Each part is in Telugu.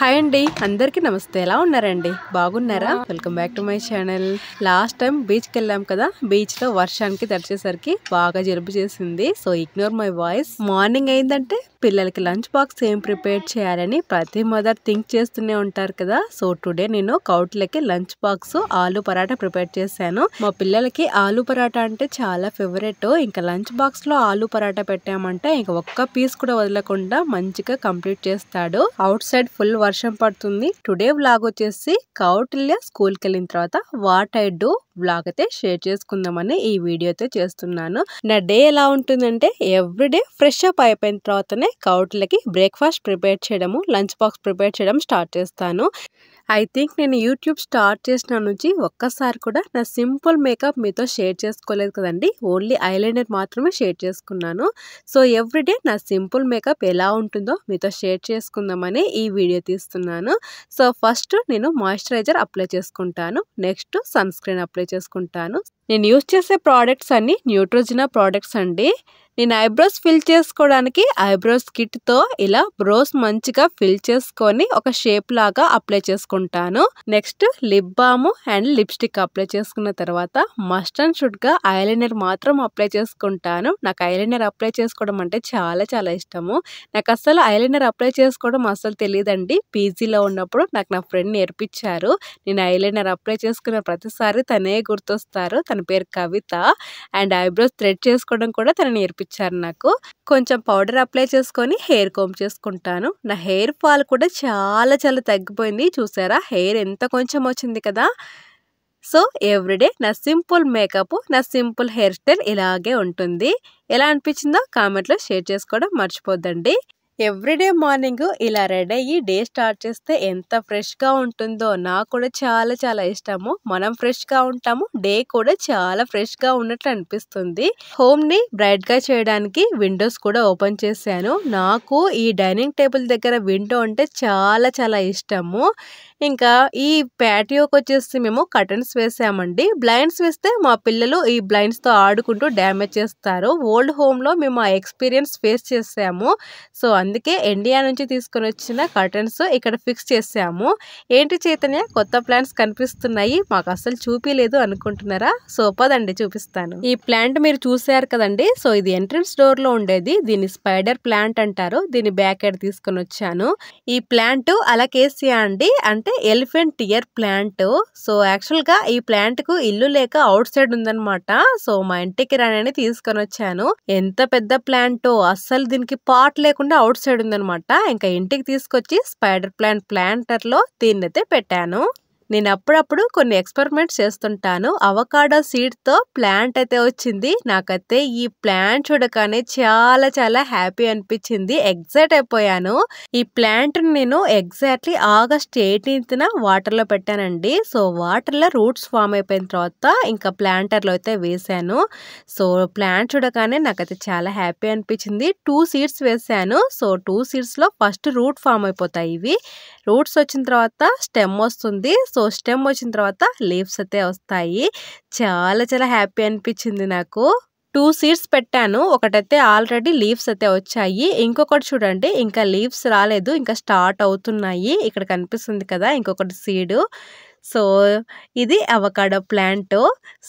హాయ్ అండి, అందరికీ నమస్తే. ఎలా ఉన్నారండి? బాగున్నారా? Welcome back to my channel. Last time బీచ్కి వెళ్ళాం కదా, బీచ్ లో వర్షానికి తడిచేసరికి బాగా జలుబు చేసింది. So ignore my voice. Morning అయిందంటే పిల్లలకి లంచ్ బాక్స్ ఏం ప్రిపేర్ చేయాలని ప్రతి మదర్ థింక్ చేస్తూనే ఉంటారు కదా. సో టుడే నేను కౌట్లకి లంచ్ బాక్స్ ఆలు పరాటా ప్రిపేర్ చేశాను. మా పిల్లలకి ఆలు పరాటా అంటే చాలా ఫేవరెట్. ఇంకా లంచ్ బాక్స్ లో ఆలు పరాటా పెట్టామంటే ఇంకా ఒక్క పీస్ కూడా వదలకుండా మంచిగా కంప్లీట్ చేస్తాడు. అవుట్ సైడ్ ఫుల్ వర్షం పడుతుంది. టుడే వ్లాగ్ వచ్చేసి కౌటిల్య స్కూల్ కి వెళ్ళిన తర్వాత వాట్ ఐ డూ వ్లాగ్ అయితే షేర్ చేసుకుందామని ఈ వీడియో అయితే చేస్తున్నాను. నా డే ఎలా ఉంటుందంటే ఎవ్రీడే ఫ్రెష్ అప్ అయిపోయిన తర్వాతనే కౌటిల్యకి బ్రేక్ఫాస్ట్ ప్రిపేర్ చేయడము, లంచ్ బాక్స్ ప్రిపేర్ చేయడం స్టార్ట్ చేస్తాను. ఐ థింక్ నేను యూట్యూబ్ స్టార్ట్ చేసిన నుంచి ఒక్కసారి కూడా నా సింపుల్ మేకప్ మీతో షేర్ చేసుకోలేదు కదండి. ఓన్లీ ఐలైనర్ మాత్రమే షేర్ చేసుకున్నాను. సో ఎవ్రీడే నా సింపుల్ మేకప్ ఎలా ఉంటుందో మీతో షేర్ చేసుకుందామని ఈ వీడియో తీస్తున్నాను. సో ఫస్ట్ నేను మాయిశ్చరైజర్ అప్లై చేసుకుంటాను. నెక్స్ట్ సన్ స్క్రీన్ అప్లై చేసుకుంటాను. నేను యూజ్ చేసే ప్రోడక్ట్స్ అన్ని న్యూట్రోజినా ప్రోడక్ట్స్ అండి. నేను ఐబ్రోస్ ఫిల్ చేసుకోవడానికి ఐబ్రోస్ కిట్ తో ఇలా బ్రోస్ మంచిగా ఫిల్ చేసుకొని ఒక షేప్ లాగా అప్లై చేసుకుంటాను. Next lip balm and lipstick apply చేసుకున్న తర్వాత మస్ట్ అండ్ షుడ్ గా ఐలైనర్ మాత్రం అప్లై చేసుకుంటాను. నాకు ఐలైనర్ అప్లై చేసుకోవడం అంటే చాలా చాలా ఇష్టము. నాకు అసలు ఐలైనర్ అప్లై చేసుకోవడం అసలు తెలియదండి. పీజీలో ఉన్నప్పుడు నాకు నా ఫ్రెండ్ నేర్పించారు. నేను ఐలైనర్ అప్లై చేసుకున్న ప్రతిసారి తనే గుర్తొస్తారు. తన పేరు కవిత. అండ్ ఐబ్రోస్ థ్రెడ్ చేసుకోవడం కూడా తను నేర్పించారు నాకు. కొంచెం పౌడర్ అప్లై చేసుకొని హెయిర్ కోమ్ చేసుకుంటాను. నా హెయిర్ ఫాల్ కూడా చాలా చాలా తగ్గిపోయింది. చూసారా హెయిర్ ఎంత కొంచెం వచ్చింది కదా. సో ఎవ్రీడే నా సింపుల్ మేకప్, నా సింపుల్ హెయిర్ స్టైల్ ఇలాగే ఉంటుంది. ఎలా అనిపించిందో కామెంట్లో షేర్ చేసుకోవడం మర్చిపోద్దండి. ఎవ్రీడే మార్నింగ్ ఇలా రెడీ అయ్యి డే స్టార్ట్ చేస్తే ఎంత ఫ్రెష్గా ఉంటుందో. నాకు కూడా చాలా చాలా ఇష్టము. మనం ఫ్రెష్గా ఉంటాము, డే కూడా చాలా ఫ్రెష్గా ఉన్నట్లు అనిపిస్తుంది. హోమ్ని బ్రైట్గా చేయడానికి విండోస్ కూడా ఓపెన్ చేశాను. నాకు ఈ డైనింగ్ టేబుల్ దగ్గర విండో అంటే చాలా చాలా ఇష్టము. ఇంకా ఈ ప్యాటియోకి వచ్చేసి మేము కర్టన్స్ వేసామండి. బ్లైండ్స్ వేస్తే మా పిల్లలు ఈ బ్లైండ్స్తో ఆడుకుంటూ డ్యామేజ్ చేస్తారు. ఓల్డ్ హోమ్లో మేము ఆ ఎక్స్పీరియన్స్ ఫేస్ చేసాము. సో అందుకే ఇండియా నుంచి తీసుకొని వచ్చిన కర్టన్స్ ఇక్కడ ఫిక్స్ చేసాము. ఏంటి చైతన్య, కొత్త ప్లాంట్స్ కనిపిస్తున్నాయి, మాకు అసలు చూపిలేదు అనుకుంటున్నారా? సో పదండి చూపిస్తాను. ఈ ప్లాంట్ మీరు చూసారు కదండి. సో ఇది ఎంట్రన్స్ డోర్ లో ఉండేది. దీన్ని స్పైడర్ ప్లాంట్ అంటారు. దీన్ని బ్యాక్ సైడ్ తీసుకొని వచ్చాను. ఈ ప్లాంట్ అలకేసియా అండి, అంటే elephant year plant. So actual గా ఈ ప్లాంట్ కు ఇల్లు లేక అవుట్ సైడ్ ఉందన్నమాట. సో మా ఇంటికి రానని తీసుకొని వచ్చాను. ఎంత పెద్ద ప్లాంటో, అస్సలు దీనికి పాట్ లేకుండా అవుట్ సైడ్ ఉందన్నమాట. ఇంకా ఇంటికి తీసుకొచ్చి స్పైడర్ ప్లాంట్ ప్లాంటర్ లో దీన్నైతే పెట్టాను. నేను అప్పుడప్పుడు కొన్ని ఎక్స్పెరిమెంట్స్ చేస్తుంటాను. అవకాడో సీడ్ తో ప్లాంట్ అయితే వచ్చింది. నాకైతే ఈ ప్లాంట్ చూడగానే చాలా చాలా హ్యాపీ అనిపించింది. ఎగ్జైట్ అయిపోయాను. ఈ ప్లాంట్ నేను ఎగ్జాక్ట్లీ ఆగస్ట్ 18న వాటర్ లో పెట్టానండి. సో వాటర్ లో రూట్స్ ఫామ్ అయిపోయిన తర్వాత ఇంకా ప్లాంటర్ లో అయితే వేసాను. సో ప్లాంట్ చూడగానే నాకైతే చాలా హ్యాపీ అనిపించింది. 2 సీడ్స్ వేసాను. సో 2 సీడ్స్ లో ఫస్ట్ రూట్ ఫామ్ అయిపోతాయి. ఇవి రూట్స్ వచ్చిన తర్వాత స్టెమ్ వస్తుంది. సో స్టెమ్ వచ్చిన తర్వాత లీవ్స్ అయితే వస్తాయి. చాలా చాలా హ్యాపీ అనిపించింది నాకు. 2 సీడ్స్ పెట్టాను. ఒకటైతే ఆల్రెడీ లీవ్స్ అయితే వచ్చాయి. ఇంకొకటి చూడండి, ఇంకా లీవ్స్ రాలేదు, ఇంకా స్టార్ట్ అవుతున్నాయి. ఇక్కడ కనిపిస్తుంది కదా ఇంకొకటి సీడ్. సో ఇది అవకాడో ప్లాంట్.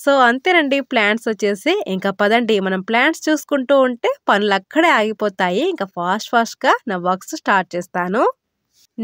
సో అంతేనండి ప్లాంట్స్ వచ్చేసి. ఇంకా పదండి మనం ప్లాంట్స్ చూసుకుంటూ ఉంటే పనులు అక్కడే ఆగిపోతాయి. ఇంకా ఫాస్ట్ గా నా వర్క్స్ స్టార్ట్ చేస్తాను.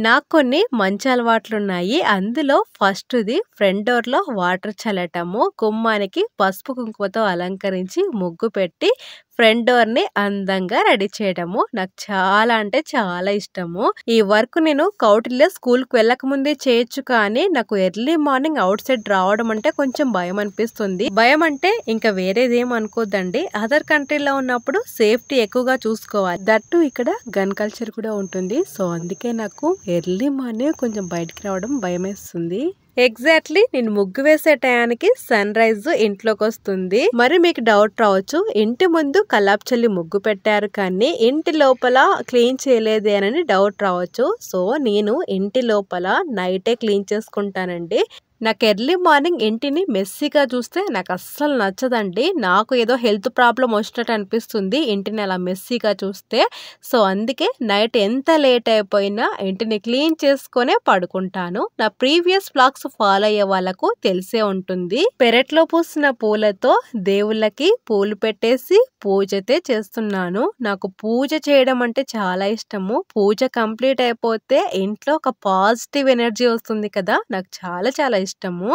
నాకు కొన్ని మంచి అలవాట్లు ఉన్నాయి. అందులో ఫస్ట్ది ఫ్రంట్ డోర్ లో వాటర్ చల్లటము, గుమ్మానికి పసుపు కుంకుమతో అలంకరించి ముగ్గు పెట్టి ఫ్రంట్ డోర్ ని అందంగా రెడీ చేయడము నాకు చాలా అంటే చాలా ఇష్టము. ఈ వర్క్ నేను కౌటిల్య స్కూల్ కు వెళ్ళక ముందే చేయొచ్చు, కానీ నాకు ఎర్లీ మార్నింగ్ అవుట్ సైడ్ రావడం అంటే కొంచెం భయం అనిపిస్తుంది. భయం అంటే ఇంకా వేరేదేం అనుకోద్దండి. అదర్ కంట్రీలో ఉన్నప్పుడు సేఫ్టీ ఎక్కువగా చూసుకోవాలి. దట్టు ఇక్కడ గన్ కల్చర్ కూడా ఉంటుంది. సో అందుకే నాకు ఎర్లీ మార్నింగ్ కొంచెం బయటికి రావడం భయం వేస్తుంది. ఎగ్జాక్ట్లీ నేను ముగ్గు వేసే టయానికి సన్ రైజ్ ఇంట్లోకి వస్తుంది. మరి మీకు డౌట్ రావచ్చు, ఇంటి ముందు కల్లాపు చల్లి ముగ్గు పెట్టారు కానీ ఇంటి లోపల క్లీన్ చేయలేదే అని డౌట్ రావచ్చు. సో నేను ఇంటి లోపల నైటే క్లీన్ చేసుకుంటానండి. నాకు ఎర్లీ మార్నింగ్ ఇంటిని మెస్సీగా చూస్తే నాకు అస్సలు నచ్చదండి. నాకు ఏదో హెల్త్ ప్రాబ్లమ్ వచ్చినట్టు అనిపిస్తుంది ఇంటిని అలా మెస్సీగా చూస్తే. సో అందుకే నైట్ ఎంత లేట్ అయిపోయినా ఇంటిని క్లీన్ చేసుకొనే పడుకుంటాను. నా ప్రీవియస్ వ్లాగ్స్ ఫాలో అయ్యే వాళ్ళకు తెలిసే ఉంటుంది. పెరట్లో పూసిన పూలతో దేవుళ్ళకి పూలు పెట్టేసి పూజ అయితే చేస్తున్నాను. నాకు పూజ చేయడం అంటే చాలా ఇష్టము. పూజ కంప్లీట్ అయిపోతే ఇంట్లో ఒక పాజిటివ్ ఎనర్జీ వస్తుంది కదా, నాకు చాలా చాలా ఇష్టము.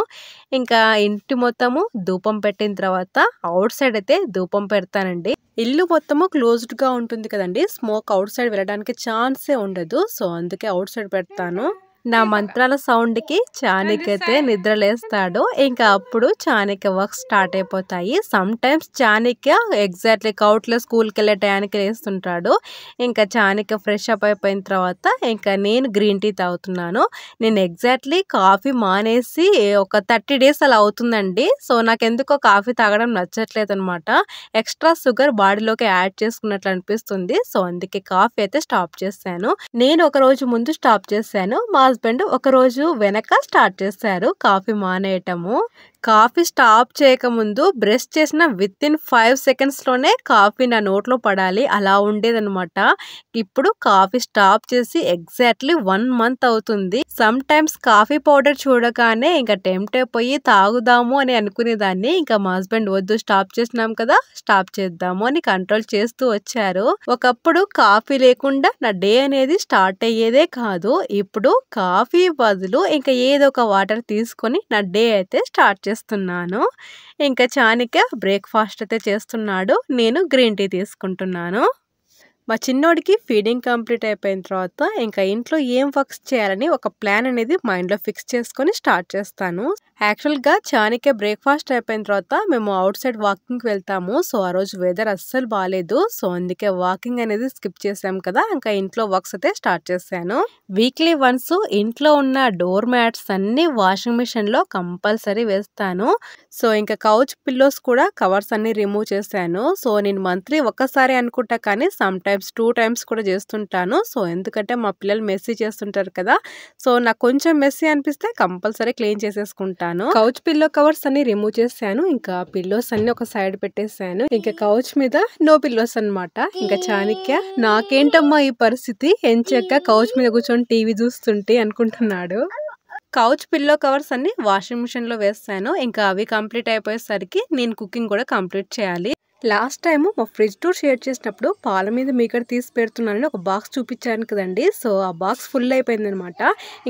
ఇంకా ఇంటి మొత్తము ధూపం పెట్టిన తర్వాత అవుట్ సైడ్ అయితే ధూపం పెడతానండి. ఇల్లు మొత్తము క్లోజ్డ్ గా ఉంటుంది కదండి, స్మోక్ అవుట్ సైడ్ వెళ్ళడానికి ఛాన్సే ఉండదు. సో అందుకే అవుట్ సైడ్ పెడతాను. నా మంత్రాల సౌండ్ కి చాణిక్ అయితే నిద్రలేస్తాడు. ఇంకా అప్పుడు చాణిక్య వర్క్ స్టార్ట్ అయిపోతాయి. సమ్ టైమ్స్ చాణిక్య ఎగ్జాక్ట్లీ కౌట్ల స్కూల్కి వెళ్ళే టయానికి లేస్తుంటాడు. ఇంకా చాణిక్య ఫ్రెష్ అప్ అయిపోయిన తర్వాత ఇంకా నేను గ్రీన్ టీ తాగుతున్నాను. నేను ఎగ్జాక్ట్లీ కాఫీ మానేసి ఒక 30 days అలా అవుతుందండి. సో నాకు ఎందుకో కాఫీ తాగడం నచ్చట్లేదు అనమాట. ఎక్స్ట్రా షుగర్ బాడీలోకి యాడ్ చేసుకున్నట్లు అనిపిస్తుంది. సో అందుకే కాఫీ అయితే స్టాప్ చేశాను. నేను ఒక రోజు ముందు స్టాప్ చేశాను. మా హస్బెండ్ ఒక రోజు వెనక స్టార్ట్ చేశారు కాఫీ మానేయటము. కాఫీ స్టాప్ చేయకముందు బ్రష్ చేసిన విత్ ఇన్ 5 seconds లోనే కాఫీ నా నోట్లో పడాలి, అలా ఉండేదనమాట. ఇప్పుడు కాఫీ స్టాప్ చేసి ఎగ్జాక్ట్లీ 1 month అవుతుంది. సమ్ టైమ్స్ కాఫీ పౌడర్ చూడగానే ఇంకా టెంప్ట్ అయిపోయి తాగుదాము అని అనుకునేదాన్ని. ఇంకా మా హస్బెండ్ వద్దు, స్టాప్ చేసినాం కదా, స్టాప్ చేద్దాము అని కంట్రోల్ చేస్తూ వచ్చారు. ఒకప్పుడు కాఫీ లేకుండా నా డే అనేది స్టార్ట్ అయ్యేదే కాదు. ఇప్పుడు కాఫీ బదులు ఇంకా ఏదో ఒక వాటర్ తీసుకొని నా డే అయితే స్టార్ట్ చేస్తున్నాను. ఇంకా చాణిక్య బ్రేక్ఫాస్ట్ అయితే చేస్తున్నాడు, నేను గ్రీన్ టీ తీసుకుంటున్నాను. మా చిన్నోడికి ఫీడింగ్ కంప్లీట్ అయిపోయిన తర్వాత ఇంకా ఇంట్లో ఏం వర్క్స్ చేయాలని ఒక ప్లాన్ అనేది మైండ్లో ఫిక్స్ చేసుకొని స్టార్ట్ చేస్తాను. యాక్చువల్గా చాణిక్య బ్రేక్ఫాస్ట్ అయిపోయిన తర్వాత మేము అవుట్ సైడ్ వాకింగ్కి వెళ్తాము. సో ఆ రోజు వెదర్ అస్సలు బాగాలేదు. సో అందుకే వాకింగ్ అనేది స్కిప్ చేసాం కదా, ఇంకా ఇంట్లో వర్క్స్ అయితే స్టార్ట్ చేశాను. వీక్లీ వన్స్ ఇంట్లో ఉన్న డోర్ మ్యాట్స్ అన్ని వాషింగ్ మిషన్ లో కంపల్సరీ వేస్తాను. సో ఇంకా కౌచ్ పిల్లోస్ కూడా కవర్స్ అన్ని రిమూవ్ చేశాను. సో నేను మంత్లీ ఒక్కసారి అనుకుంటా కానీ సమ్ టైమ్స్ 2 times కూడా చేస్తుంటాను. సో ఎందుకంటే మా పిల్లలు మెస్సీ చేస్తుంటారు కదా, సో నాకు కొంచెం మెస్సీ అనిపిస్తే కంపల్సరీ క్లీన్ చేసేసుకుంటాను. కౌచ్ పిల్లో కవర్స్ అన్ని రిమూవ్ చేశాను. ఇంకా పిల్లోస్ అన్ని ఒక సైడ్ పెట్టేశాను. ఇంకా కౌచ్ మీద నో పిల్లోస్ అన్నమాట. ఇంకా చాణిక్య నాకేంటమ్మా ఈ పరిస్థితి, ఎంచక్క కౌచ్ మీద కూర్చొని టీవీ చూస్తుంటే అనుకుంటున్నాడు. కౌచ్ పిల్లో కవర్స్ అన్ని వాషింగ్ మిషన్ లో వేస్తాను. ఇంకా అవి కంప్లీట్ అయిపోయేసరికి నేను కుకింగ్ కూడా కంప్లీట్ చేయాలి. లాస్ట్ టైము మా ఫ్రిడ్జ్ టూర్ షేర్ చేసినప్పుడు పాల మీద మీగడ తీసి పెడుతున్నానని ఒక బాక్స్ చూపించాను కదండి. సో ఆ బాక్స్ ఫుల్ అయిపోయింది అనమాట.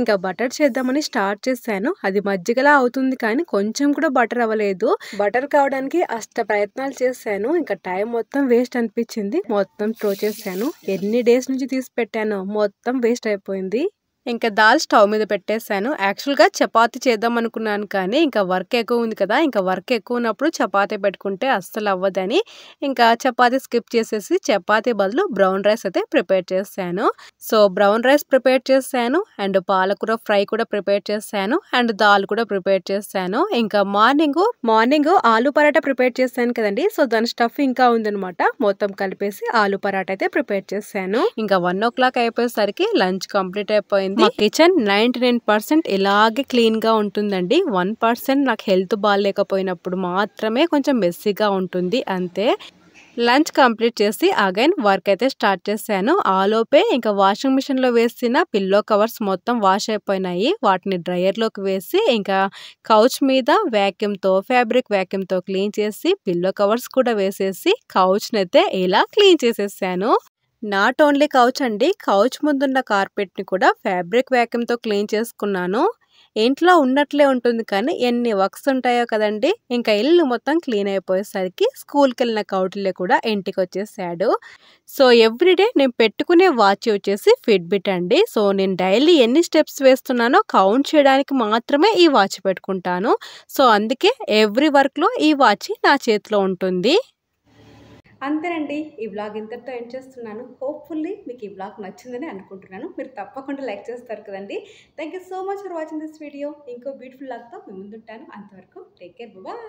ఇంకా బటర్ చేద్దామని స్టార్ట్ చేశాను. అది మజ్జిగలా అవుతుంది కానీ కొంచెం కూడా బటర్ అవ్వలేదు. బటర్ కావడానికి అష్ట ప్రయత్నాలు చేశాను. ఇంకా టైం మొత్తం వేస్ట్ అనిపించింది, మొత్తం త్రో చేశాను. ఎన్ని డేస్ నుంచి తీసి పెట్టానో మొత్తం వేస్ట్ అయిపోయింది. ఇంకా దాల్ స్టవ్ మీద పెట్టేశాను. యాక్చువల్గా చపాతీ చేద్దాం అనుకున్నాను కానీ ఇంకా వర్క్ ఎక్కువ ఉంది కదా, ఇంకా వర్క్ ఎక్కువ ఉన్నప్పుడు చపాతీ పెట్టుకుంటే అస్సలు అవ్వదని ఇంకా చపాతీ స్కిప్ చేసేసి చపాతీ బదులు బ్రౌన్ రైస్ అయితే ప్రిపేర్ చేశాను. సో బ్రౌన్ రైస్ ప్రిపేర్ చేశాను అండ్ పాలకూర ఫ్రై కూడా ప్రిపేర్ చేశాను అండ్ దాల్ కూడా ప్రిపేర్ చేశాను. ఇంకా మార్నింగ్ ఆలు పరాటా ప్రిపేర్ చేశాను కదండి. సో దాని స్టఫ్ ఇంకా ఉందనమాట, మొత్తం కలిపేసి ఆలు పరాటా అయితే ప్రిపేర్ చేశాను. ఇంకా 1 o'clock అయిపోయేసరికి లంచ్ కంప్లీట్ అయిపోయింది. మా కిచెన్ 99% ఇలాగే క్లీన్ గా ఉంటుందండి. 1% నాకు హెల్త్ బాగాలేకపోయినప్పుడు మాత్రమే కొంచెం మెస్సీగా ఉంటుంది, అంతే. లంచ్ కంప్లీట్ చేసి అగైన్ వర్క్ అయితే స్టార్ట్ చేశాను. ఆలోపే ఇంకా వాషింగ్ మిషన్ లో వేసిన పిల్లో కవర్స్ మొత్తం వాష్ అయిపోయినాయి. వాటిని డ్రైయర్ లోకి వేసి ఇంకా కౌచ్ మీద ఫ్యాబ్రిక్ వ్యాక్యూమ్ తో క్లీన్ చేసి పిల్లో కవర్స్ కూడా వేసేసి కౌచ్ నైతే ఇలా క్లీన్ చేసేసాను. నాట్ ఓన్లీ కౌచ్ అండి, కౌచ్ ముందున్న కార్పెట్ ని కూడా ఫ్యాబ్రిక్ వ్యాక్యూమ్ తో క్లీన్ చేసుకున్నాను. ఇంట్లో ఉన్నట్లే ఉంటుంది కానీ ఎన్ని వర్క్స్ ఉంటాయో కదండి. ఇంకా ఇల్లు మొత్తం క్లీన్ అయిపోయేసరికి స్కూల్కి వెళ్ళిన కౌటిల్య కూడా ఇంటికి వచ్చేసాడు. సో ఎవ్రీడే నేను పెట్టుకునే వాచ్ వచ్చేసి ఫిట్బిట్ అండి. సో నేను డైలీ ఎన్ని స్టెప్స్ వేస్తున్నానో కౌంట్ చేయడానికి మాత్రమే ఈ వాచ్ పెట్టుకుంటాను. సో అందుకే ఎవ్రీ వర్క్లో ఈ వాచ్ నా చేతిలో ఉంటుంది. అంతేనండి, ఈ బ్లాగ్ ఇంతటితో ఎండ్ చేస్తున్నాను. హోప్ఫుల్లీ మీకు ఈ బ్లాగ్ నచ్చిందని అనుకుంటున్నాను. మీరు తప్పకుండా లైక్ చేస్తారు కదండి. Thank you so much for watching this video. ఇంకో బ్యూటిఫుల్ బ్లాగ్తో మీ ముందుంటాను. అంతవరకు టేక్ కేర్, బాయ్.